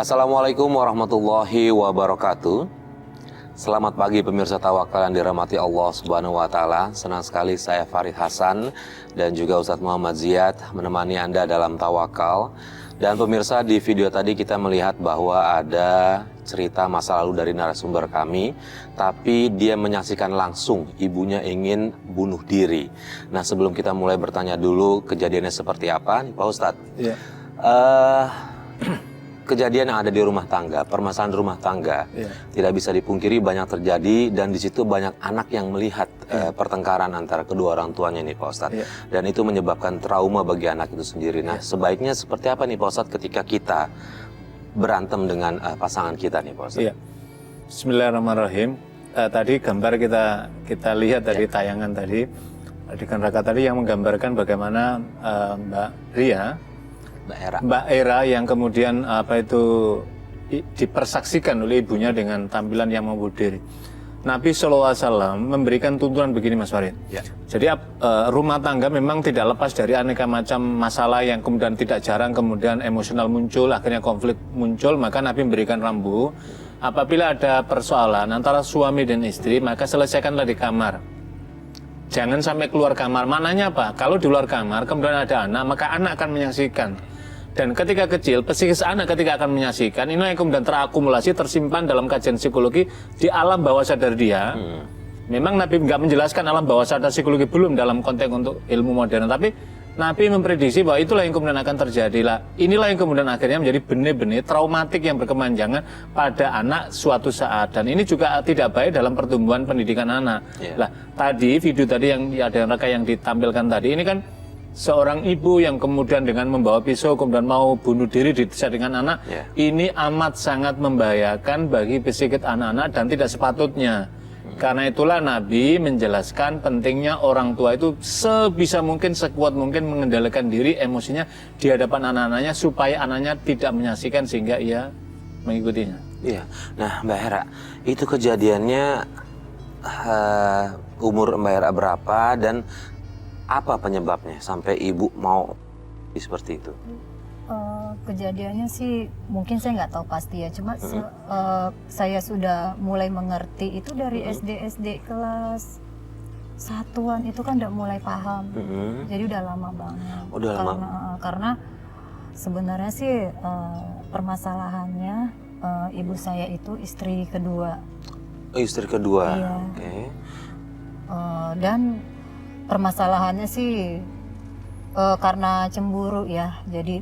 Assalamualaikum warahmatullahi wabarakatuh. Selamat pagi pemirsa Tawakal yang dirahmati Allah Subhanahu wa taala. Senang sekali saya Farid Hasan dan juga Ustadz Muhammad Ziyad menemani Anda dalam Tawakal. Dan pemirsa, di video tadi kita melihat bahwa ada cerita masa lalu dari narasumber kami, tapi dia menyaksikan langsung ibunya ingin bunuh diri. Nah, sebelum kita mulai bertanya dulu kejadiannya seperti apa nih Pak Ustadz. Iya. Kejadian yang ada di rumah tangga, permasalahan rumah tangga, tidak bisa dipungkiri banyak terjadi, dan di situ banyak anak yang melihat pertengkaran antara kedua orang tuanya nih Pak Ustadz. Dan itu menyebabkan trauma bagi anak itu sendiri. Nah, sebaiknya seperti apa nih Pak Ustadz ketika kita berantem dengan pasangan kita nih Pak Ustadz? Bismillahirrahmanirrahim. Tadi gambar kita lihat tadi tayangan tadi, adegan raka tadi yang menggambarkan bagaimana Mbak Era yang kemudian dipersaksikan oleh ibunya dengan tampilan yang membunuh diri. Nabi SAW memberikan tuntunan begini Mas Farid. Jadi rumah tangga memang tidak lepas dari aneka macam masalah yang kemudian tidak jarang kemudian emosional muncul, akhirnya konflik muncul. Maka Nabi memberikan rambu, apabila ada persoalan antara suami dan istri, maka selesaikanlah di kamar. Jangan sampai keluar kamar. Maknanya apa? Kalau di luar kamar kemudian ada anak, maka anak akan menyaksikan. Dan ketika kecil, psikis anak ketika akan menyaksikan, ini yang kemudian terakumulasi, tersimpan dalam kajian psikologi di alam bawah sadar dia. Memang Nabi nggak menjelaskan alam bawah sadar psikologi belum dalam konteks untuk ilmu modern, tapi Nabi memprediksi bahwa itulah yang kemudian akan terjadi. Inilah yang kemudian akhirnya menjadi benih-benih traumatik yang berkepanjangan pada anak suatu saat. Dan ini juga tidak baik dalam pertumbuhan pendidikan anak. Tadi video tadi yang ada yang ditampilkan tadi, ini kan seorang ibu yang kemudian dengan membawa pisau kemudian mau bunuh diri didesak dengan anak. Ini amat sangat membahayakan bagi psikis anak-anak dan tidak sepatutnya. Karena itulah Nabi menjelaskan pentingnya orang tua itu sebisa mungkin, sekuat mungkin mengendalikan diri emosinya di hadapan anak-anaknya supaya anaknya tidak menyaksikan sehingga ia mengikutinya. Iya. Nah, Mbak Hera, itu kejadiannya umur Mbak Hera berapa dan apa penyebabnya sampai ibu mau seperti itu? Kejadiannya sih mungkin saya nggak tahu pasti ya, cuma saya sudah mulai mengerti itu dari SD kelas satuan itu kan udah mulai paham. Jadi udah lama banget. Karena sebenarnya sih permasalahannya ibu saya itu istri kedua. Istri kedua. Iya. Dan permasalahannya sih karena cemburu ya, jadi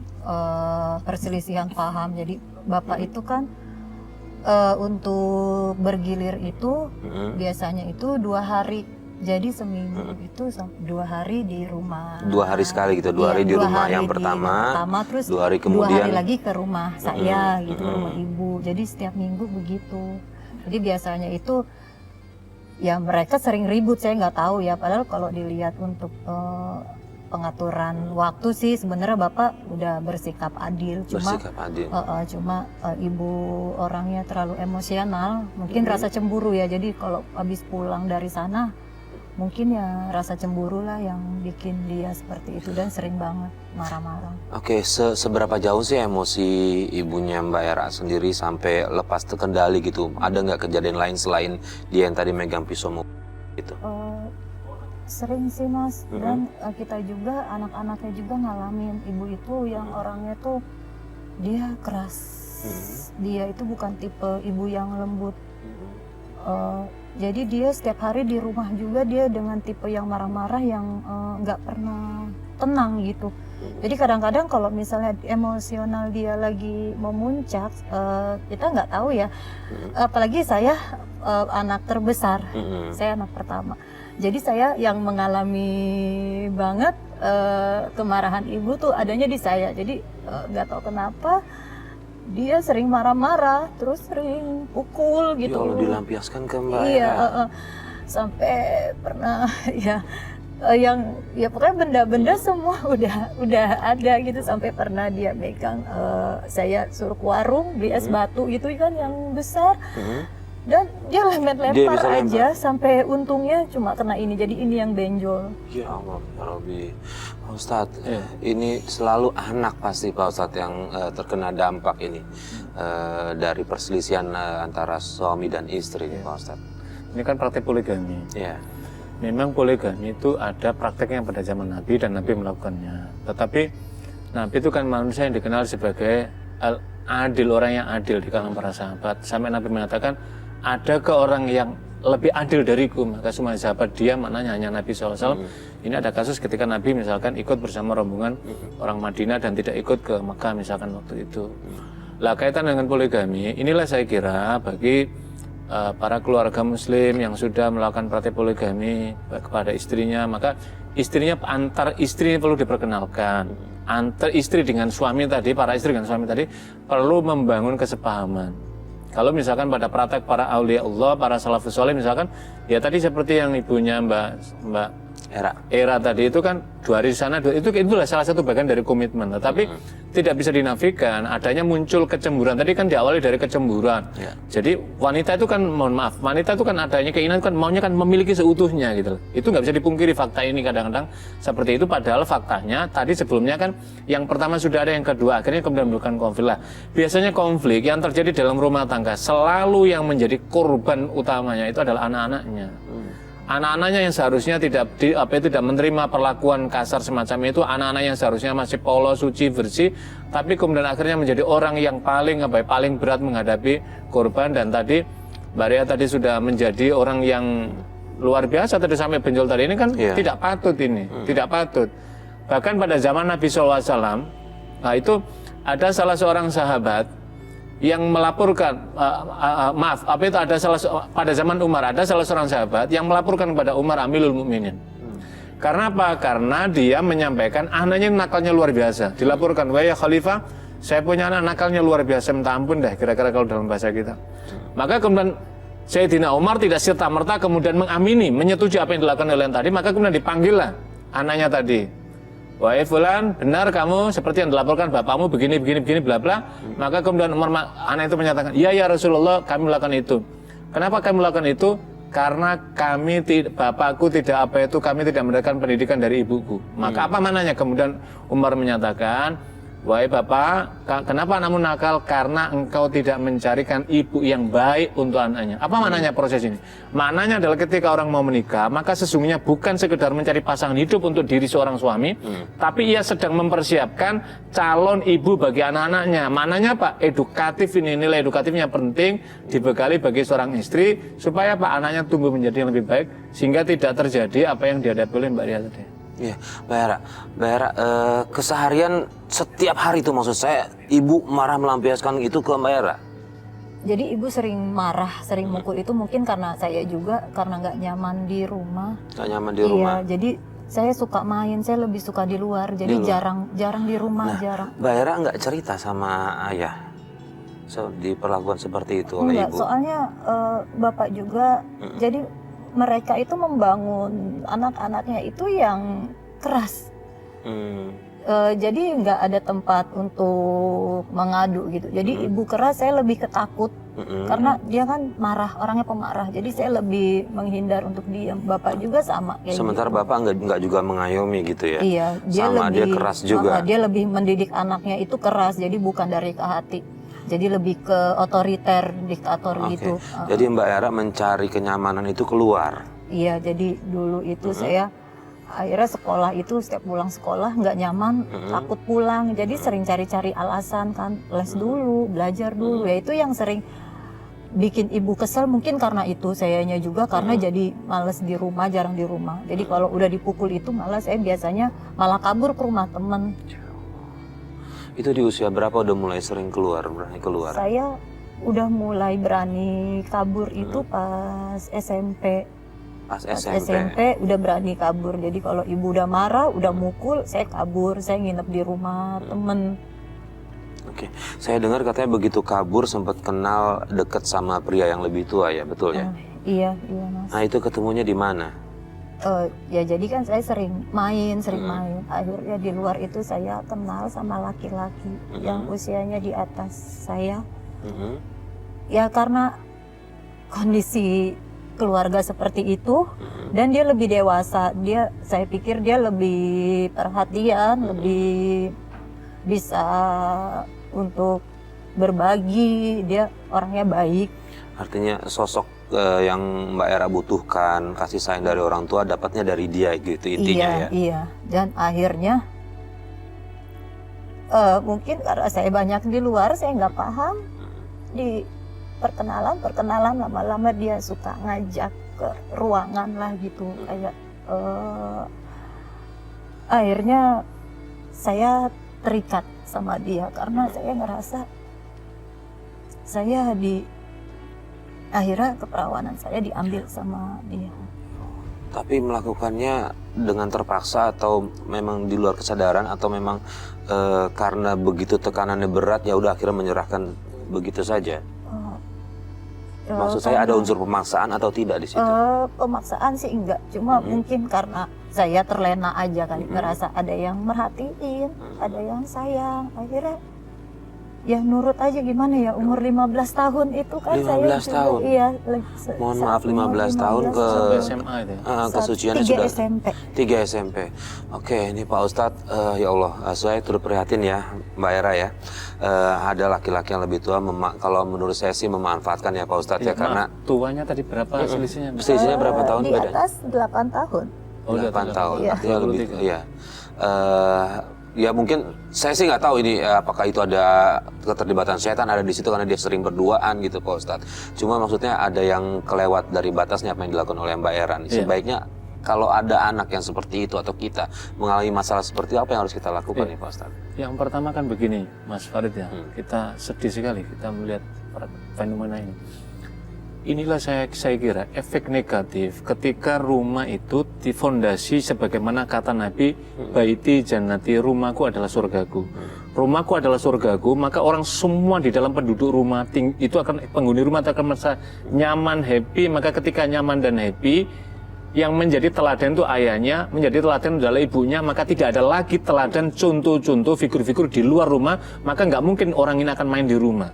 perselisihan paham. Jadi bapak itu kan untuk bergilir itu biasanya itu 2 hari, jadi seminggu itu 2 hari di rumah. 2 hari sekali gitu, 2 hari di rumah yang pertama, terus 2 hari kemudian 2 hari lagi ke rumah saya gitu, rumah ibu. Jadi setiap minggu begitu. Jadi biasanya itu ya mereka sering ribut, saya nggak tahu ya. Padahal kalau dilihat untuk pengaturan waktu sih sebenarnya bapak udah bersikap adil. Cuma ibu orangnya terlalu emosional, mungkin rasa cemburu ya. Jadi kalau habis pulang dari sana mungkin ya rasa cemburu lah yang bikin dia seperti itu dan sering banget marah-marah. Oke, seberapa jauh sih emosi ibunya Mbak Era sendiri sampai lepas terkendali gitu? Ada nggak kejadian lain selain dia yang tadi megang pisau gitu? Sering sih Mas, dan kita juga anak-anaknya juga ngalamin. Ibu itu yang orangnya tuh dia keras. Dia itu bukan tipe ibu yang lembut. Jadi dia setiap hari di rumah juga dia dengan tipe yang marah-marah, yang nggak pernah tenang gitu. Jadi kadang-kadang kalau misalnya emosional dia lagi memuncak, kita nggak tahu ya. Apalagi saya anak terbesar, saya anak pertama. Jadi saya yang mengalami banget kemarahan ibu tuh adanya di saya. Jadi nggak tahu kenapa dia sering marah-marah, terus sering pukul gitu. Ya Allah, dilampiaskan ke Mbak Era. Iya, sampai pernah ya yang ya pokoknya benda-benda semua udah ada gitu. Sampai pernah dia megang, saya suruh ke warung beli es batu gitu kan yang besar. Dan dia Dia lempar bisa aja sampai untungnya cuma kena ini. Jadi ini yang benjol. Ya Allah, ya Rabbi. Pak Ustadz, ini selalu anak pasti Pak Ustadz yang terkena dampak ini dari perselisihan antara suami dan istri nih Pak Ustadz. Ini kan praktek poligami. Iya. Memang poligami itu ada prakteknya pada zaman Nabi dan Nabi melakukannya. Tetapi Nabi itu kan manusia yang dikenal sebagai adil, orang yang adil di kalangan para sahabat. Sampai Nabi mengatakan, ada ke orang yang lebih adil dariku, maka semua sahabat dia maknanya hanya Nabi SAW. Ini ada kasus ketika Nabi misalkan ikut bersama rombongan orang Madinah dan tidak ikut ke Mekah misalkan waktu itu. Lah kaitan dengan poligami, inilah saya kira bagi para keluarga muslim yang sudah melakukan praktek poligami kepada istrinya, maka istrinya antar istri perlu diperkenalkan. Antar istri dengan suami tadi, para istri dengan suami tadi perlu membangun kesepahaman. Kalau misalkan pada praktek para aulia Allah, para salafus soleh misalkan, ya tadi seperti yang ibunya Mbak Era tadi itu kan 2 hari di sana, itulah salah satu bagian dari komitmen. Tetapi tidak bisa dinafikan adanya muncul kecemburuan. Tadi kan diawali dari kecemburuan. Ya. Jadi wanita itu kan, mohon maaf, wanita itu kan adanya keinginan kan maunya kan memiliki seutuhnya gitu. Itu nggak bisa dipungkiri fakta ini kadang-kadang seperti itu. Padahal faktanya tadi sebelumnya kan yang pertama sudah ada, yang kedua akhirnya kemudian menimbulkan konflik lah. Biasanya konflik yang terjadi dalam rumah tangga selalu yang menjadi korban utamanya itu adalah anak-anaknya. Anak-anaknya yang seharusnya tidak menerima perlakuan kasar semacam itu, anak-anak yang seharusnya masih polos, suci, bersih, tapi kemudian akhirnya menjadi orang yang paling berat menghadapi korban. Dan tadi Mbak Ria tadi sudah menjadi orang yang luar biasa tadi sampai benjol tadi ini kan tidak patut ini, tidak patut. Bahkan pada zaman Nabi SAW, nah itu ada salah seorang sahabat yang melaporkan, pada zaman Umar ada salah seorang sahabat yang melaporkan kepada Umar Amirul Mukminin. Karena apa? Karena dia menyampaikan anaknya nakalnya luar biasa. Dilaporkan, wahai Khalifah, saya punya anak nakalnya luar biasa, minta ampun deh kira-kira kalau dalam bahasa kita. Maka kemudian Sayyidina Umar tidak serta-merta kemudian mengamini, menyetujui apa yang dilakukan oleh yang tadi, maka kemudian dipanggillah anaknya tadi. Wahai fulan, benar kamu seperti yang dilaporkan bapakmu begini bla bla. Maka kemudian anak itu menyatakan, ya Rasulullah, kami melakukan itu. Kenapa kami melakukan itu? Karena bapakku kami tidak mendapatkan pendidikan dari ibuku. Maka apa mananya? Kemudian Umar menyatakan, wahai bapak, kenapa anakmu nakal? Karena engkau tidak mencarikan ibu yang baik untuk anaknya. Apa maknanya proses ini? Maknanya adalah ketika orang mau menikah, maka sesungguhnya bukan sekedar mencari pasangan hidup untuk diri seorang suami, tapi ia sedang mempersiapkan calon ibu bagi anak-anaknya. Maknanya Pak, edukatif ini, nilai edukatifnya penting dibekali bagi seorang istri, supaya Pak anaknya tumbuh menjadi yang lebih baik, sehingga tidak terjadi apa yang dihadapi oleh Mbak Ria tadi. Iya, Mbak Hera, keseharian setiap hari itu maksud saya, ibu marah melampiaskan itu ke Mbak Hera? Jadi ibu sering marah, sering mukul itu mungkin karena saya juga, karena nggak nyaman di rumah. Nggak nyaman di rumah? Iya, jadi saya suka main, saya lebih suka di luar, jadi jarang di rumah, jarang. Mbak Hera nggak cerita sama ayah diperlakukan seperti itu oleh ibu? Soalnya bapak juga, jadi mereka itu membangun anak-anaknya itu yang keras. Jadi nggak ada tempat untuk mengadu gitu. Jadi ibu keras, saya lebih ketakut karena dia kan marah, orangnya pemarah. Jadi saya lebih menghindar untuk diam. Bapak juga sama. Sementara gitu. Bapak nggak juga mengayomi gitu ya? Iya, dia keras juga. Dia lebih mendidik anaknya itu keras. Jadi bukan dari ke hati. Jadi lebih ke otoriter, diktator gitu. Jadi Mbak Hera mencari kenyamanan itu keluar? Iya, jadi dulu itu saya akhirnya sekolah itu setiap pulang sekolah nggak nyaman, takut pulang. Jadi sering cari-cari alasan kan, les dulu, belajar dulu. Ya itu yang sering bikin ibu kesel, mungkin karena itu sayanya juga karena jadi males di rumah, jarang di rumah. Jadi kalau udah dipukul itu malah saya biasanya malah kabur ke rumah teman. Itu di usia berapa udah mulai sering berani keluar? Saya udah mulai berani kabur itu pas SMP. Pas SMP udah berani kabur. Jadi kalau ibu udah marah, udah mukul, saya kabur. Saya nginep di rumah temen. Oke, saya dengar katanya begitu kabur sempat kenal deket sama pria yang lebih tua ya, betul ya? Iya Mas. Nah itu ketemunya di mana? Ya jadi kan saya sering main. Akhirnya di luar itu saya kenal sama laki-laki yang usianya di atas saya. Ya karena kondisi keluarga seperti itu, dan dia lebih dewasa. Saya pikir dia lebih perhatian, lebih bisa untuk berbagi. Dia orangnya baik. Artinya sosok yang Mbak Era butuhkan, kasih sayang dari orang tua, dapatnya dari dia gitu intinya ya. Iya. Dan akhirnya mungkin karena saya banyak di luar, saya nggak paham. Di perkenalan lama-lama dia suka ngajak ke ruangan lah gitu, kayak akhirnya saya terikat sama dia karena saya ngerasa akhirnya keperawanan saya diambil sama dia. Tapi melakukannya dengan terpaksa atau memang di luar kesadaran atau memang karena begitu tekanannya berat ya udah akhirnya menyerahkan begitu saja? Maksud saya ada unsur pemaksaan atau tidak di situ? Pemaksaan sih enggak, cuma mungkin karena saya terlena aja kan, ngerasa ada yang merhatiin, ada yang sayang, akhirnya ya nurut aja. Gimana ya, umur 15 tahun itu kan 15 saya juga, tahun? iya. Mohon maaf, 15 tahun ke SMA itu ya? kesuciannya 3 sudah SMP. 3 SMP. Oke, ini Pak Ustadz, ya Allah, saya turut prihatin ya Mbak Era ya. Ada laki-laki yang lebih tua, kalau menurut saya sih memanfaatkan ya Pak Ustadz ya, karena tuanya tadi berapa selisihnya? selisihnya berapa tahun Di bedanya? atas 8 tahun. 8 tahun, Iya. artinya lebih, iya. Ya mungkin saya sih nggak tahu ini apakah itu ada keterlibatan setan ada di situ karena dia sering berduaan gitu Pak Ustadz. Cuma maksudnya ada yang kelewat dari batasnya apa yang dilakukan oleh Mbak Era. Sebaiknya kalau ada anak yang seperti itu atau kita mengalami masalah seperti apa yang harus kita lakukan nih Pak Ustadz? Yang pertama kan begini Mas Farid ya, kita sedih sekali kita melihat fenomena ini. Inilah saya kira efek negatif ketika rumah itu difondasi sebagaimana kata Nabi, baiti jannati, rumahku adalah surgaku. Rumahku adalah surgaku, maka orang semua di dalam penduduk rumah itu akan, penghuni rumah akan merasa nyaman, happy. Maka ketika nyaman dan happy, yang menjadi teladan itu ayahnya, menjadi teladan adalah ibunya, maka tidak ada lagi teladan contoh-contoh figur-figur di luar rumah, maka nggak mungkin orang ini akan main di rumah.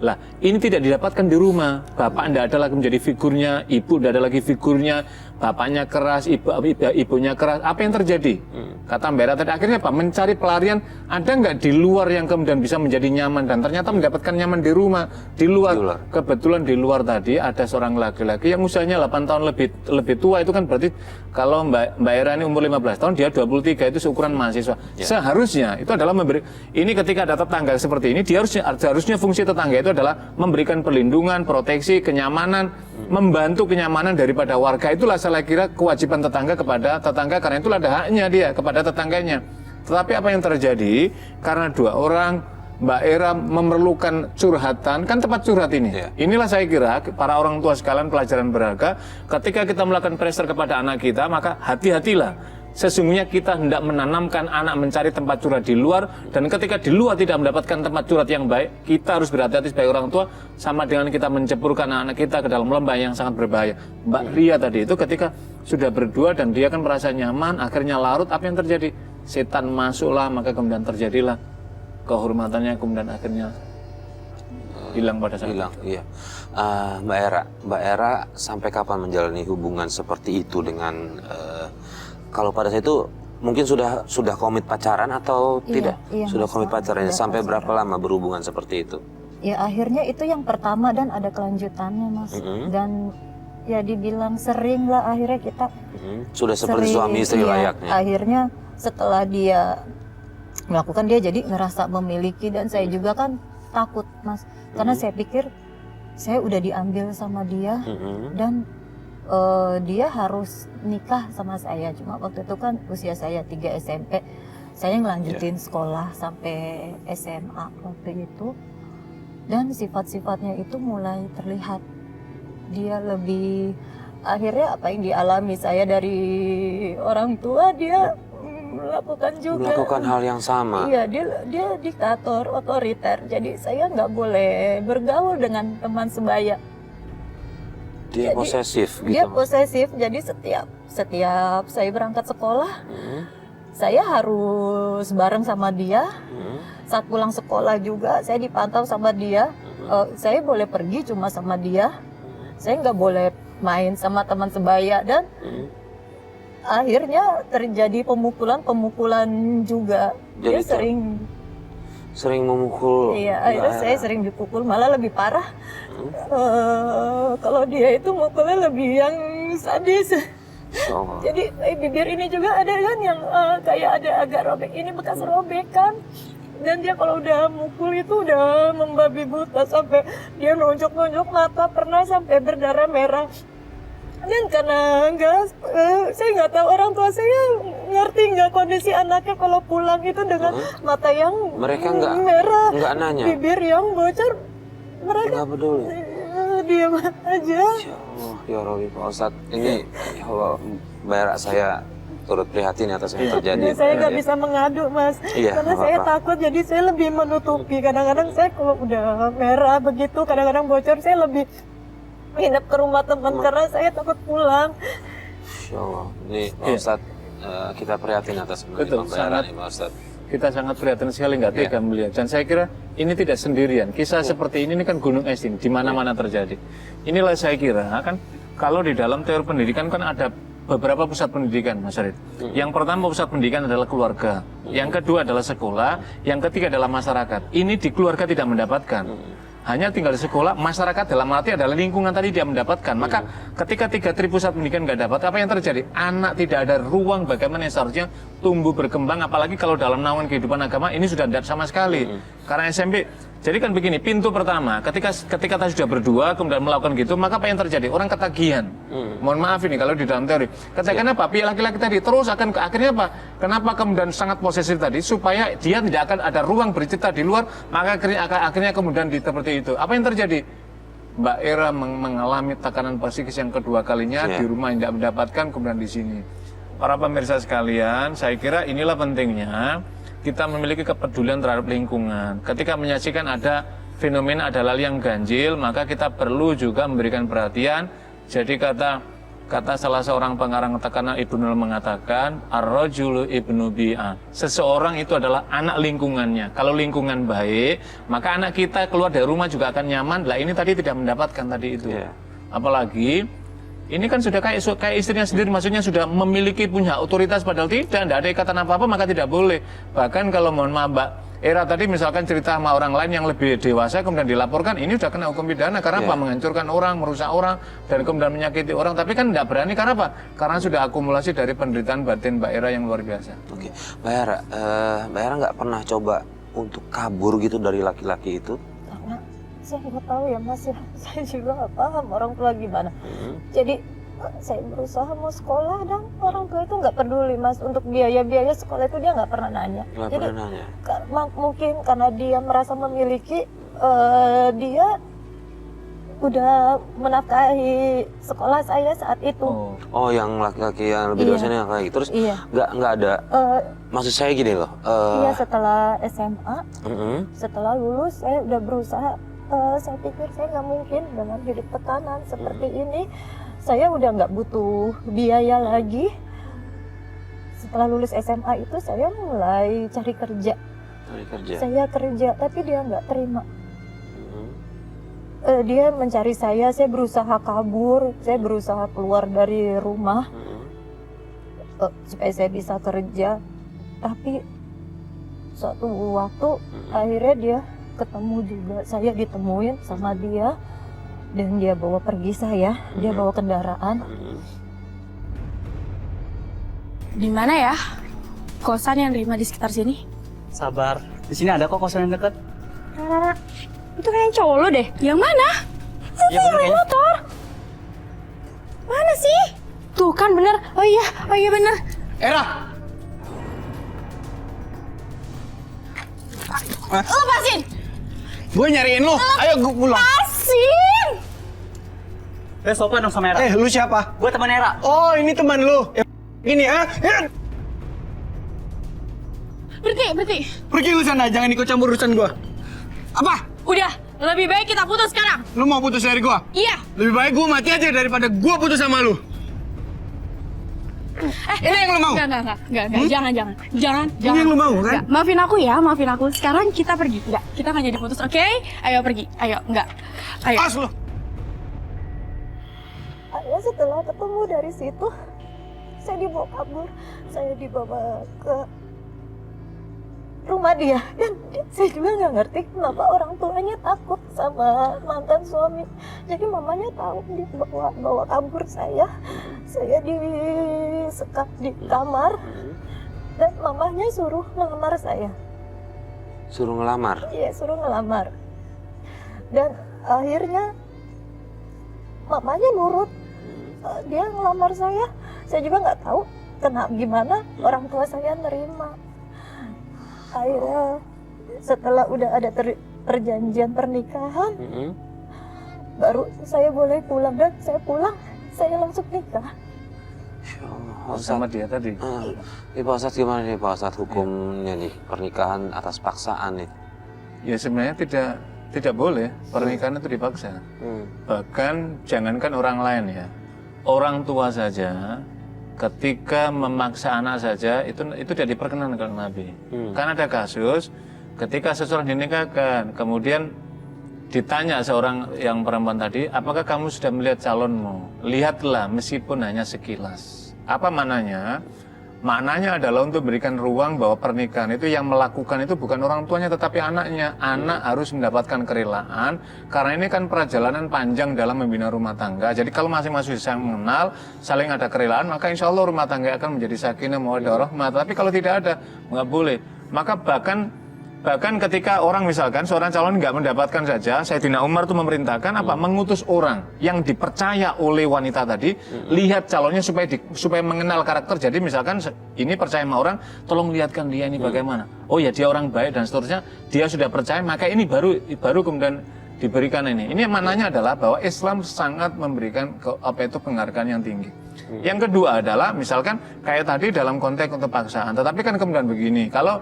Lah, ini tidak didapatkan di rumah. Bapak tidak ada lagi menjadi figurnya, ibu tidak ada lagi figurnya, bapaknya keras, ibunya keras. Apa yang terjadi? Kata Mbak Era tadi, akhirnya apa? Mencari pelarian, ada nggak di luar yang kemudian bisa menjadi nyaman, dan ternyata mendapatkan nyaman di rumah, di luar. Kebetulan di luar tadi ada seorang laki-laki yang usianya 8 tahun lebih tua, itu kan berarti kalau Mbak Era ini umur 15 tahun, dia 23, itu seukuran mahasiswa. Seharusnya itu adalah ini ketika ada tetangga seperti ini, dia harusnya fungsi tetangga itu adalah memberikan perlindungan, proteksi, kenyamanan, membantu kenyamanan daripada warga. Itulah saya kira kewajiban tetangga kepada tetangga, karena itulah ada haknya dia kepada tetangganya. Tetapi apa yang terjadi, karena dua orang, Mbak Era memerlukan curhatan, kan tempat curhat ini. Inilah saya kira para orang tua sekalian pelajaran berharga, ketika kita melakukan pressure kepada anak kita, maka hati-hatilah. Sesungguhnya kita hendak menanamkan anak mencari tempat curhat di luar, dan ketika di luar tidak mendapatkan tempat curhat yang baik, kita harus berhati-hati sebagai orang tua, sama dengan kita menceburkan anak kita ke dalam lembah yang sangat berbahaya. Mbak Ria tadi itu ketika sudah berdua dan dia kan merasa nyaman, akhirnya larut, apa yang terjadi? Setan masuklah, maka kemudian terjadilah kehormatannya, kemudian akhirnya hilang pada saat itu. Iya. Mbak Era sampai kapan menjalani hubungan seperti itu dengan kalau pada saat itu mungkin sudah komit pacaran atau tidak? Iya, sudah komit pacaran. Sampai berapa lama berhubungan seperti itu? Ya akhirnya itu yang pertama, dan ada kelanjutannya Mas. Dan ya dibilang sering lah, akhirnya kita sudah seperti suami istri layaknya. Akhirnya setelah dia melakukan, dia jadi ngerasa memiliki, dan saya juga kan takut Mas, karena saya pikir saya udah diambil sama dia, dan dia harus nikah sama saya. Cuma waktu itu kan usia saya 3 SMP, saya ngelanjutin sekolah sampai SMA waktu itu, dan sifat-sifatnya itu mulai terlihat. Dia lebih, akhirnya apa yang dialami saya dari orang tua, dia melakukan hal yang sama. Iya, dia diktator, otoriter. Jadi saya nggak boleh bergaul dengan teman sebaya. Dia posesif gitu. Dia posesif. Jadi setiap saya berangkat sekolah, saya harus bareng sama dia. Saat pulang sekolah juga saya dipantau sama dia. Saya boleh pergi cuma sama dia. saya nggak boleh main sama teman sebaya dan akhirnya terjadi pemukulan juga. Jadi Dia sering memukul. iya, akhirnya saya sering dipukul, malah lebih parah. Kalau dia itu mukulnya lebih yang sadis. Oh. Jadi bibir ini juga ada kan yang kayak ada agak robek, ini bekas robekan. Dan dia kalau udah mukul itu udah membabi buta sampai dia nonjok-nonjok mata, pernah sampai berdarah merah. Dan karena saya nggak tahu orang tua saya ngerti nggak kondisi anaknya kalau pulang itu dengan mata yang Mereka nggak merah, nanya. bibir yang bocor, mereka Nggak peduli. diam aja. Ya Allah, ya Rabbi Pak Ustadz, ini ya Allah, Mbak saya turut prihatin atas yang terjadi. Dan saya nggak Ya. bisa mengadu, Mas, Iya, karena nggak saya apa-apa. takut, jadi saya lebih menutupi. Kadang-kadang saya kalau udah merah begitu, kadang-kadang bocor, saya lebih nginep ke rumah teman karena saya takut pulang. Insya Allah, ini Pak Ustadz, kita prihatin atas Betul, pembayaran ini Pak Ustadz. Kita sangat prihatin sekali nggak tega melihat. Dan saya kira ini tidak sendirian. Kisah seperti ini kan gunung es ini, di mana-mana terjadi. Inilah saya kira kan kalau di dalam teori pendidikan kan ada beberapa pusat pendidikan, Mas Arid. Yang pertama pusat pendidikan adalah keluarga. Yang kedua adalah sekolah. Yang ketiga adalah masyarakat. Ini di keluarga tidak mendapatkan. Hanya tinggal di sekolah, masyarakat dalam arti adalah lingkungan tadi dia mendapatkan. Maka ketika 3 pusat pendidikan nggak dapat, apa yang terjadi? Anak tidak ada ruang bagaimana yang seharusnya tumbuh berkembang, apalagi kalau dalam naungan kehidupan agama ini sudah tidak sama sekali. Karena SMP, jadi kan begini, pintu pertama, ketika kita sudah berdua kemudian melakukan gitu, maka apa yang terjadi? Orang ketagihan. Mohon maaf ini kalau di dalam teori. Katakan apa? Pihak laki-laki tadi terus akan akhirnya apa? Kenapa kemudian sangat posesif tadi? Supaya dia tidak akan ada ruang bercerita di luar, maka akhirnya kemudian seperti itu. Apa yang terjadi? Mbak Era mengalami tekanan psikis yang kedua kalinya di rumah yang tidak mendapatkan, kemudian di sini. Para pemirsa sekalian, saya kira inilah pentingnya kita memiliki kepedulian terhadap lingkungan. Ketika menyaksikan ada fenomena, ada hal yang ganjil, maka kita perlu juga memberikan perhatian. Jadi kata salah seorang pengarang tekanan Ibnu mengatakan, ar-rajulu ibnu bi'ah. Seseorang itu adalah anak lingkungannya. Kalau lingkungan baik, maka anak kita keluar dari rumah juga akan nyaman. Lah ini tadi tidak mendapatkan tadi itu. Apalagi ini kan sudah kayak istrinya sendiri, maksudnya sudah memiliki punya otoritas padahal tidak ada ikatan apa-apa, maka tidak boleh. Bahkan kalau mohon maaf Mbak Era tadi misalkan cerita sama orang lain yang lebih dewasa kemudian dilaporkan, ini sudah kena hukum pidana karena apa? Menghancurkan orang, merusak orang, dan kemudian menyakiti orang. Tapi kan tidak berani karena apa? Karena sudah akumulasi dari penderitaan batin Mbak Era yang luar biasa. Oke, Mbak Era nggak pernah coba untuk kabur gitu dari laki-laki itu? Karena saya nggak tahu ya, Mas, ya. Saya juga nggak paham orang tua gimana. Jadi saya berusaha mau sekolah dan orang tua itu nggak peduli, Mas, untuk biaya sekolah itu dia nggak pernah nanya. Nggak Jadi pernah nanya. mungkin karena dia merasa memiliki, dia udah menafkahi sekolah saya saat itu. Oh, yang laki-laki yang lebih dewasanya kayak gitu. Terus nggak ada. Maksud saya gini loh. Iya, setelah SMA, setelah lulus saya udah berusaha. Saya pikir saya nggak mungkin dengan hidup tekanan seperti ini. Saya udah nggak butuh biaya lagi. Setelah lulus SMA itu saya mulai cari kerja. Saya kerja, tapi dia nggak terima. Dia mencari saya berusaha kabur, saya berusaha keluar dari rumah supaya saya bisa kerja. Tapi suatu waktu akhirnya dia ketemu juga, saya ditemuin sama dia. Dan dia bawa pergi saya, dia bawa kendaraan. Di mana ya kosan yang terima di sekitar sini? Sabar, di sini ada kok kosan yang dekat. Itu kayaknya cowok lo deh. Yang mana? Itu yang naik motor. Mana sih? Tuh kan bener. Oh iya bener. Era! Lepasin! Gue nyariin lo, ayo gue pulang. Lepasin! Sopan dong sama Era. Lu siapa? Gue teman Era. Oh, ini teman lu. Ini Berhenti. Pergi lu sana, jangan ikut campur urusan gua. Apa? Udah, lebih baik kita putus sekarang. Lu mau putus dari gua? Iya. Lebih baik gua mati aja daripada gua putus sama lu. Ini yang lu mau? Enggak. Jangan. Ini yang lu mau kan? Enggak. Maafin aku. Sekarang kita pergi. Enggak, kita nggak jadi putus, oke? Ayo pergi. Ayo, enggak. Ayo. Pas lu. setelah ketemu dari situ, saya dibawa kabur. Saya dibawa ke rumah dia, dan saya juga nggak ngerti kenapa orang tuanya takut sama mantan suami. Jadi mamanya tahu bawa kabur saya disekap di kamar, dan mamanya suruh ngelamar saya. Suruh ngelamar? Iya, suruh ngelamar. Dan akhirnya mamanya nurut, dia ngelamar saya. Saya juga nggak tahu gimana orang tua saya nerima. Akhirnya setelah udah ada perjanjian pernikahan, baru saya boleh pulang, dan saya pulang, saya langsung nikah. Sama dia tadi. Pak Ustadz gimana nih Pak Ustadz hukumnya nih pernikahan atas paksaan nih? Ya sebenarnya tidak boleh pernikahan itu dipaksa. Bahkan jangankan orang lain ya, orang tua saja ketika memaksa anak saja itu tidak diperkenankan oleh Nabi. Karena ada kasus ketika seseorang dinikahkan, kemudian ditanya seorang yang perempuan tadi, apakah kamu sudah melihat calonmu? Lihatlah meskipun hanya sekilas. Apa maknanya? Maknanya adalah untuk berikan ruang bahwa pernikahan itu yang melakukan itu bukan orang tuanya tetapi anaknya. Anak harus mendapatkan kerelaan karena ini kan perjalanan panjang dalam membina rumah tangga. Jadi kalau masing-masing saling mengenal, saling ada kerelaan, maka insya Allah rumah tangga akan menjadi sakinah mawaddah warahmah. Tapi kalau tidak ada, nggak boleh. Maka bahkan ketika orang misalkan seorang calon nggak mendapatkan saja, Sayyidina Umar itu memerintahkan apa? Mengutus orang yang dipercaya oleh wanita tadi, lihat calonnya supaya mengenal karakter. Jadi misalkan ini percaya sama orang, tolong lihatkan dia ini bagaimana. Oh ya dia orang baik dan seterusnya. Dia sudah percaya, maka ini baru kemudian diberikan ini. Ini maknanya adalah bahwa Islam sangat memberikan penghargaan yang tinggi. Yang kedua adalah misalkan kayak tadi dalam konteks untuk paksaan. Tetapi kan kemudian begini, kalau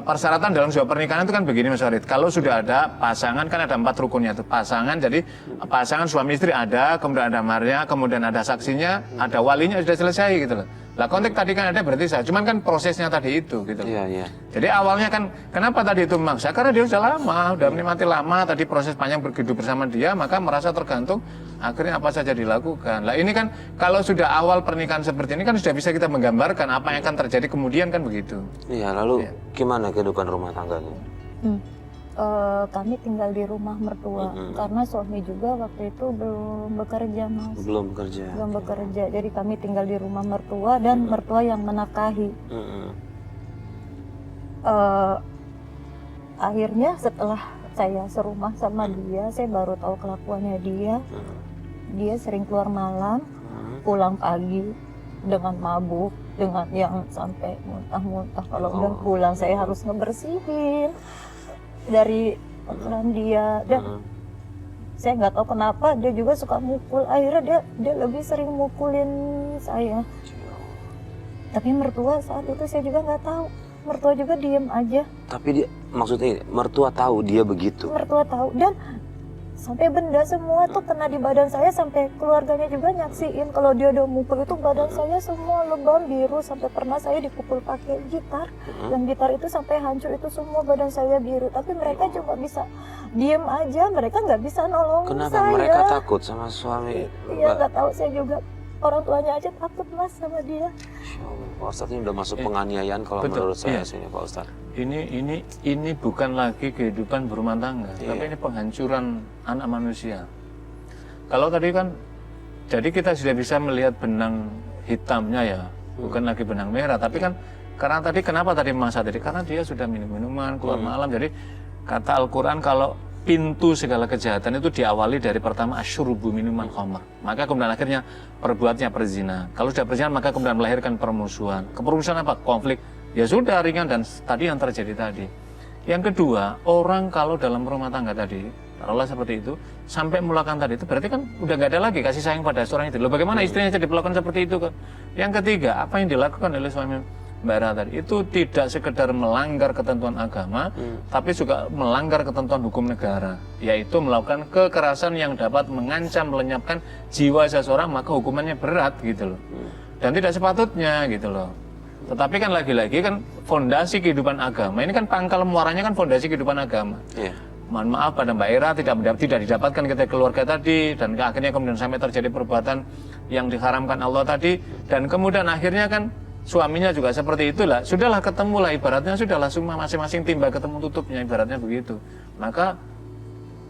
persyaratan dalam sebuah pernikahan itu kan begini Mas Farid. Kalau sudah ada pasangan kan ada 4 rukunnya itu. Pasangan, jadi pasangan suami istri ada, kemudian ada maharnya, kemudian ada saksinya, ada walinya, sudah selesai gitu loh. Lah konteks tadi kan ada berarti saya. Cuman kan prosesnya tadi itu gitu loh. Iya. Jadi awalnya kan kenapa tadi itu memaksa? Karena dia sudah lama, sudah menikmati lama, tadi proses panjang berhidup bersama dia, maka merasa tergantung, akhirnya apa saja dilakukan. Lah ini kan kalau sudah awal pernikahan seperti ini kan sudah bisa kita menggambarkan apa yang akan terjadi kemudian kan begitu. Iya, lalu gimana kehidupan rumah tangganya? Kami tinggal di rumah mertua karena suami juga waktu itu belum bekerja, Mas. Belum bekerja. Belum bekerja, jadi kami tinggal di rumah mertua dan mertua yang menafkahi. Akhirnya setelah saya serumah sama dia, saya baru tahu kelakuannya dia. Dia sering keluar malam, pulang pagi dengan mabuk, dengan yang sampai muntah-muntah. Kalau udah pulang saya harus ngebersihin dari kotoran dia. Dan saya nggak tahu kenapa dia juga suka mukul. Akhirnya dia lebih sering mukulin saya. Tapi mertua saat itu saya juga nggak tahu. Mertua juga diem aja. Tapi dia maksudnya mertua tahu dia begitu. Mertua tahu, dan sampai benda semua tuh kena di badan saya, sampai keluarganya juga nyaksiin kalau dia udah mukul itu badan saya semua lebam biru, sampai pernah saya dipukul pakai gitar. Dan gitar itu sampai hancur, itu semua badan saya biru. Tapi mereka cuma bisa diem aja, mereka nggak bisa nolongin saya. Kenapa mereka takut sama suami? Iya, nggak tahu, saya juga. Orang tuanya aja takut, Mas, sama dia. Pak Ustadz ini udah masuk penganiayaan kalau menurut saya sini Pak Ustadz. Ini bukan lagi kehidupan berumah tangga, tapi ini penghancuran anak manusia. Kalau tadi kan, jadi kita sudah bisa melihat benang hitamnya ya, bukan lagi benang merah. Tapi kan karena tadi kenapa tadi masa tadi? Karena dia sudah minum minuman, keluar malam. Jadi kata Al-Quran kalau pintu segala kejahatan itu diawali dari pertama asyurubu minuman khamr. Maka kemudian akhirnya perbuatnya perzina. Kalau sudah perzina maka kemudian melahirkan permusuhan. Kepermusuhan apa? Konflik. Ya sudah ringan dan tadi yang terjadi tadi. Yang kedua, orang kalau dalam rumah tangga tadi, taruhlah seperti itu, sampai melakukan tadi itu berarti kan udah nggak ada lagi kasih sayang pada seorang itu. Loh bagaimana istrinya jadi diperlakukan seperti itu kan? Yang ketiga, apa yang dilakukan oleh suami Mbak Ra tadi itu tidak sekedar melanggar ketentuan agama, tapi juga melanggar ketentuan hukum negara, yaitu melakukan kekerasan yang dapat mengancam, melenyapkan jiwa seseorang, maka hukumannya berat gitu loh. Dan tidak sepatutnya gitu loh. Tetapi kan lagi-lagi kan fondasi kehidupan agama, ini kan pangkal muaranya kan fondasi kehidupan agama. mohon maaf pada Mbak Era tidak didapatkan kita keluarga tadi, dan akhirnya kemudian sampai terjadi perbuatan yang diharamkan Allah tadi, dan kemudian akhirnya kan suaminya juga seperti itulah, sudahlah ketemulah, ibaratnya sudahlah semua masing-masing timba ketemu tutupnya, ibaratnya begitu. Maka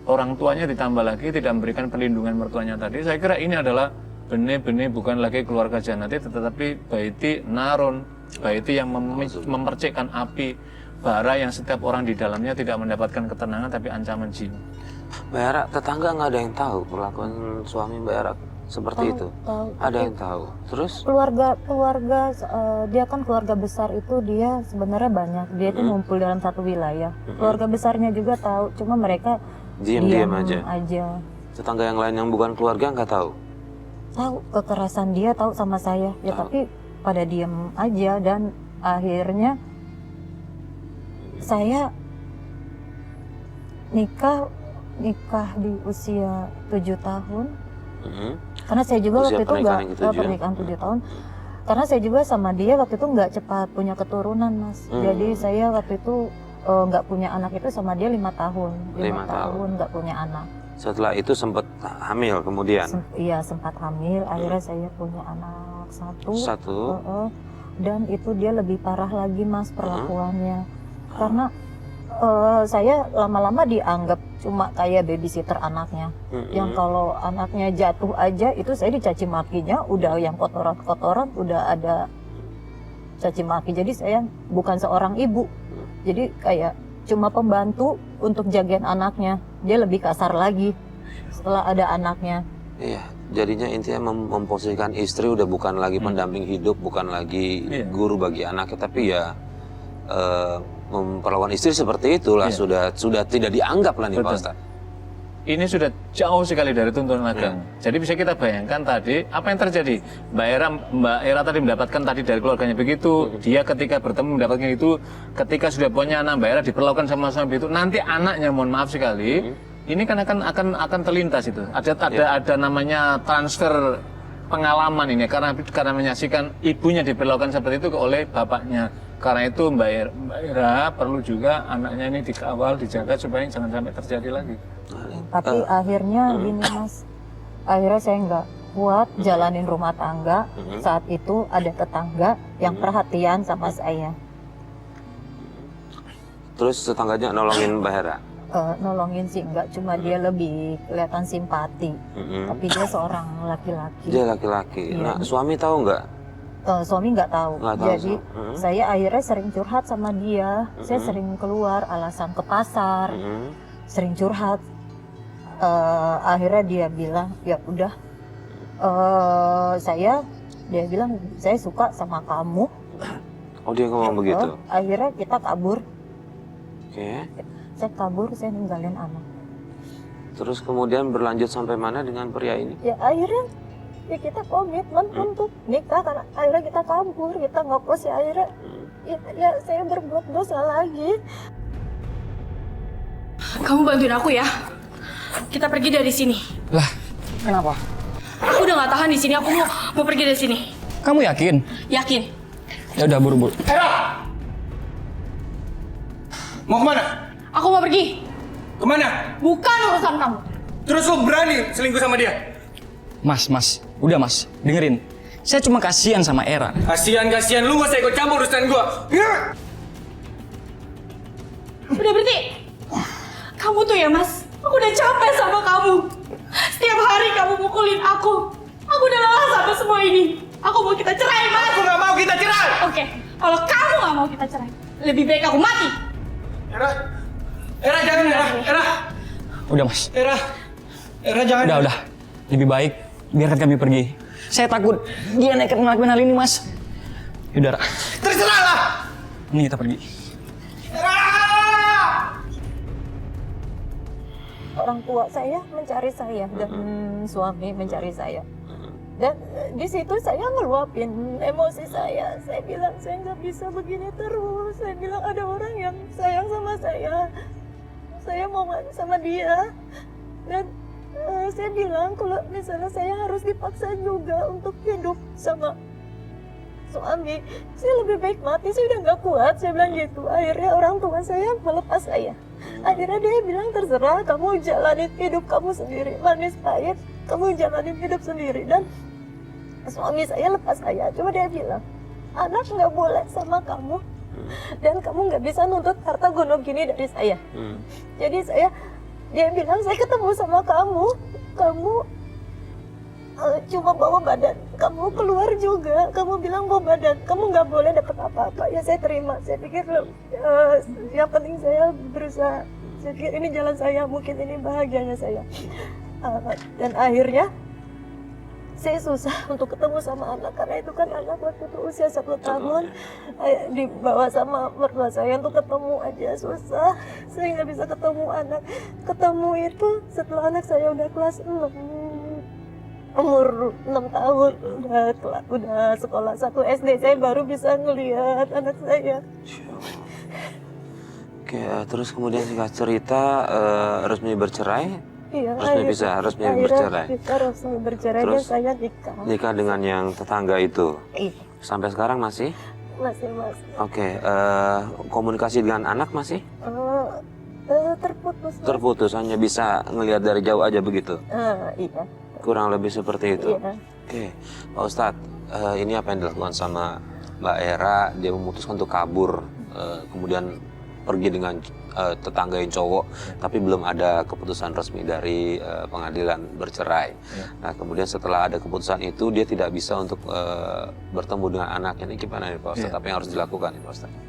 orang tuanya ditambah lagi tidak memberikan perlindungan mertuanya tadi. Saya kira ini adalah benih-benih bukan lagi keluarga jannati, tetapi baiti narun, baiti yang memercikkan api bara yang setiap orang di dalamnya tidak mendapatkan ketenangan tapi ancaman jiwa. Mbak Era, tetangga nggak ada yang tahu perlakuan suami Mbak Era seperti itu? Tahu. Ada yang tahu. Terus? Keluarga dia kan keluarga besar itu dia sebenarnya banyak. Dia itu ngumpul dalam satu wilayah. Keluarga besarnya juga tahu, cuma mereka Diam-diam aja. Tetangga yang lain yang bukan keluarga nggak tahu? Tahu kekerasan dia, tahu sama saya. Ya tapi pada diam aja, dan akhirnya saya nikah di usia 7 tahun. Karena saya juga Usia waktu itu pernikahan nggak pernikahan 7 tahun. Karena saya juga sama dia waktu itu nggak cepat punya keturunan, Mas. Jadi saya waktu itu nggak punya anak itu sama dia 5 tahun. 5 tahun nggak punya anak. Setelah itu sempat hamil kemudian? Iya, sempat hamil. Akhirnya saya punya anak satu. Dan itu dia lebih parah lagi, Mas, perlakuannya. Karena saya lama-lama dianggap cuma kayak babysitter anaknya. Yang kalau anaknya jatuh aja itu saya dicaci makinya, udah yang kotoran-kotoran udah ada caci maki. Jadi saya bukan seorang ibu. Jadi kayak cuma pembantu untuk jagain anaknya. Dia lebih kasar lagi setelah ada anaknya. Iya, jadinya intinya memposisikan istri udah bukan lagi pendamping hidup, bukan lagi guru bagi anaknya, tapi ya memperlakukan istri seperti itulah, sudah tidak dianggap lah nih Pak Ustaz. Ini sudah jauh sekali dari tuntunan agama. Jadi bisa kita bayangkan tadi apa yang terjadi. Mbak Era tadi mendapatkan tadi dari keluarganya begitu. Dia ketika bertemu mendapatkan itu, ketika sudah punya anak, Mbak Era diperlakukan sama suami itu. Nanti anaknya, mohon maaf sekali, ini kan akan terlintas itu. Ada namanya transfer pengalaman ini, karena menyaksikan ibunya diperlakukan seperti itu oleh bapaknya. Karena itu Mbak Era perlu juga anaknya ini dikawal, dijaga supaya jangan sampai terjadi lagi. Tapi akhirnya gini, Mas, akhirnya saya nggak kuat jalanin rumah tangga. Saat itu ada tetangga yang perhatian sama saya. Terus tetangganya nolongin Mbak Era? Nolongin sih enggak, cuma dia lebih kelihatan simpati. Tapi dia seorang laki-laki. Dia laki-laki. Iya. Nah, suami tahu nggak? Suami nggak tahu. Nggak tahu. Jadi saya akhirnya sering curhat sama dia. Saya sering keluar alasan ke pasar, sering curhat. Akhirnya dia bilang, ya udah, dia bilang saya suka sama kamu. Oh, dia ngomong begitu? Akhirnya kita kabur. Oke. Saya kabur, saya ninggalin anak. Terus kemudian berlanjut sampai mana dengan pria ini? Ya akhirnya ya kita komitmen untuk nikah, karena akhirnya kita kabur, kita ngokos, ya akhirnya ya saya berbuat dosa lagi. Kamu bantuin aku ya. Kita pergi dari sini. Lah, kenapa? Aku udah nggak tahan di sini. Aku mau pergi dari sini. Kamu yakin? Yakin? Ya udah, buru-buru. Era! Mau kemana? Aku mau pergi. Kemana? Bukan urusan kamu. Terus lo berani selingkuh sama dia? Mas, udah mas, dengerin. Saya cuma kasihan sama Era. Kasihan, lu gak usah ikut campur urusan gua. Udah berhenti. Kamu tuh ya, Mas, aku udah capek sama kamu. Setiap hari kamu mukulin aku. Aku udah lelah sama semua ini. Aku mau kita cerai, Mas. Aku gak mau kita cerai. Oke, kalau kamu gak mau kita cerai, lebih baik aku mati. Era jangan, Era. Udah mas. Era jangan. Udah. Lebih baik biarkan kami pergi. Saya takut dia nekat ngelakuin hal ini, mas. Yaudah, terserah lah. Ini kita pergi. Orang tua saya mencari saya dan suami mencari saya. Dan di situ saya ngeluapin emosi saya. Saya bilang saya nggak bisa begini terus. Saya bilang ada orang yang sayang sama saya. Saya mau sama dia. Dan saya bilang kalau misalnya saya harus dipaksa juga untuk hidup sama suami, saya lebih baik mati. Saya udah nggak kuat. Saya bilang gitu. Akhirnya orang tua saya melepas saya. Akhirnya dia bilang terserah, kamu jalanin hidup kamu sendiri, manis pahit, kamu jalanin hidup sendiri. Dan suami saya lepas saya, cuma dia bilang, anak nggak boleh sama kamu, dan kamu nggak bisa nuntut harta gunung gini dari saya. Jadi dia bilang, saya ketemu sama kamu cuma bawa badan, kamu keluar juga, kamu bilang bawa badan, kamu nggak boleh dapat apa-apa. Ya saya terima, saya pikir yang penting saya berusaha, saya pikir ini jalan saya, mungkin ini bahagianya saya. Dan akhirnya saya susah untuk ketemu sama anak, karena itu kan anak waktu itu usia 1 tahun, dibawa sama mertua saya untuk ketemu aja susah, saya nggak bisa ketemu anak. Ketemu itu setelah anak saya udah kelas 6, umur 6 tahun, udah sekolah 1 SD, saya baru bisa ngelihat anak saya. Oke, terus kemudian singkat cerita resmi bercerai. Iya, resmi bercerai. Kita resmi bercerai Terus, dan saya nikah. Nikah dengan yang tetangga itu. Iya, Sampai sekarang masih? masih. Oke, komunikasi dengan anak masih? Terputus. Mas. Terputus, hanya bisa ngelihat dari jauh aja begitu? Iya. Kurang lebih seperti itu? Iya. Oke, Pak Ustadz, ini apa yang dilakukan sama Mbak Era? Dia memutuskan untuk kabur, kemudian pergi dengan tetangga yang cowok, tapi belum ada keputusan resmi dari pengadilan bercerai. Nah, kemudian setelah ada keputusan itu, dia tidak bisa untuk bertemu dengan anaknya. Ini gimana nih Pak Ustadz? Apa yang harus dilakukan nih Pak Ustadz?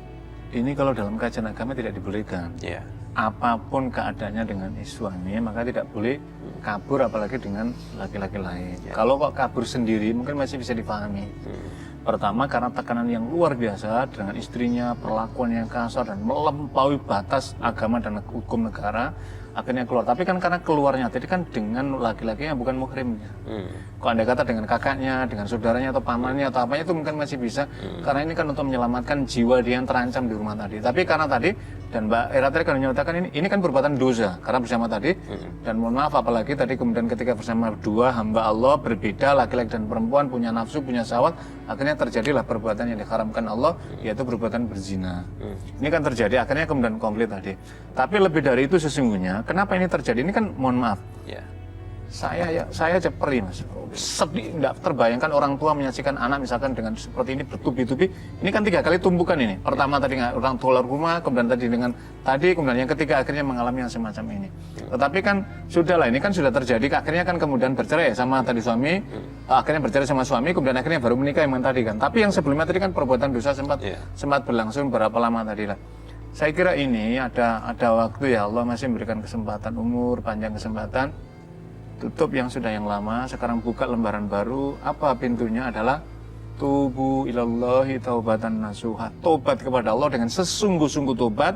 Ini kalau dalam kajian agama tidak dibolehkan. Iya. Apapun keadaannya dengan suami, maka tidak boleh kabur, apalagi dengan laki-laki lain. Kalau kok kabur sendiri, mungkin masih bisa dipahami. Pertama, karena tekanan yang luar biasa dengan istrinya, perlakuan yang kasar dan melampaui batas agama dan hukum negara, akhirnya keluar. Tapi kan karena keluarnya tadi kan dengan laki-laki yang bukan muhrimnya. Kalau Anda kata dengan kakaknya, dengan saudaranya atau pamannya atau apanya, itu mungkin masih bisa. Karena ini kan untuk menyelamatkan jiwa dia yang terancam di rumah tadi. Tapi karena tadi, dan Mbak Era tadi kan menyatakan ini kan perbuatan dosa karena bersama tadi. Dan mohon maaf, apalagi tadi kemudian ketika bersama dua hamba Allah berbeda, laki-laki dan perempuan, punya nafsu, punya syahwat, akhirnya terjadilah perbuatan yang diharamkan Allah, yaitu perbuatan berzina. Ini kan terjadi, akhirnya kemudian konflik tadi. Tapi lebih dari itu sesungguhnya, kenapa ini terjadi? Ini kan mohon maaf, saya aja perih Mas, sedih, tidak terbayangkan orang tua menyaksikan anak misalkan dengan seperti ini bertubi-tubi. Ini kan 3 kali tumpukan ini. Pertama tadi orang tua luar rumah, kemudian kemudian yang ketiga akhirnya mengalami yang semacam ini. Tetapi kan sudahlah, ini kan sudah terjadi, akhirnya kan kemudian bercerai sama tadi suami, akhirnya bercerai sama suami, kemudian akhirnya baru menikah yang tadi kan. Tapi yang sebelumnya tadi kan perbuatan dosa sempat berlangsung berapa lama tadi lah. Saya kira ini ada waktu, ya Allah masih memberikan kesempatan, umur panjang kesempatan. Tutup yang sudah yang lama, sekarang buka lembaran baru. Apa pintunya? Adalah tubu ilallahi taubatan nasuha. Tobat kepada Allah dengan sesungguh-sungguh tobat.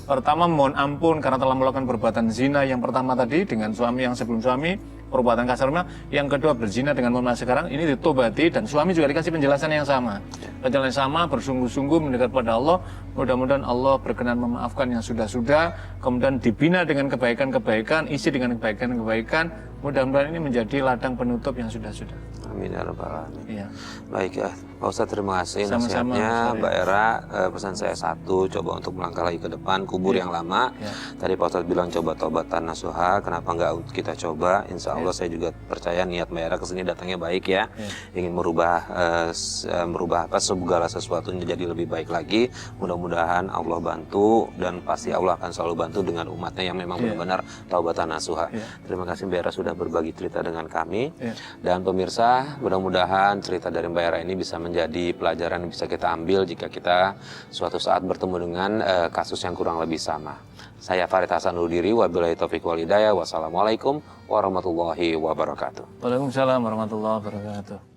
Pertama, mohon ampun karena telah melakukan perbuatan zina yang pertama tadi dengan suami yang sebelum suami, perbuatan kasarnya. Yang kedua, berzina dengan mohon maaf sekarang, ini ditobati, dan suami juga dikasih penjelasan yang sama. Penjelasan yang sama, bersungguh-sungguh mendekat pada Allah. Mudah-mudahan Allah berkenan memaafkan yang sudah-sudah, kemudian dibina dengan kebaikan-kebaikan, isi dengan kebaikan-kebaikan. Mudah-mudahan ini menjadi ladang penutup yang sudah-sudah. Amin ya rabbal alamin. Iya. Baik ya, Pak Ustadz, terima kasih Sama-sama, nasihatnya. Mas Mbak Era, pesan saya satu, coba untuk melangkah lagi ke depan, kubur yang lama. Tadi Pak Ustadz bilang coba taubatan nasuha, kenapa nggak kita coba? Insya Allah saya juga percaya niat Mbak Era kesini datangnya baik ya. Ingin merubah segala sesuatunya jadi lebih baik lagi. Mudah-mudahan Allah bantu, dan pasti Allah akan selalu bantu dengan umatnya yang memang benar-benar taubatan nasuha. Terima kasih Mbak Era sudah berbagi cerita dengan kami. Dan pemirsa, mudah-mudahan cerita dari Mbak Era ini bisa menjadi pelajaran yang bisa kita ambil jika kita suatu saat bertemu dengan kasus yang kurang lebih sama. Saya Farid Hasan undur diri, wabillahi taufiq wal hidayah. Wassalamualaikum warahmatullahi wabarakatuh. Waalaikumsalam warahmatullahi wabarakatuh.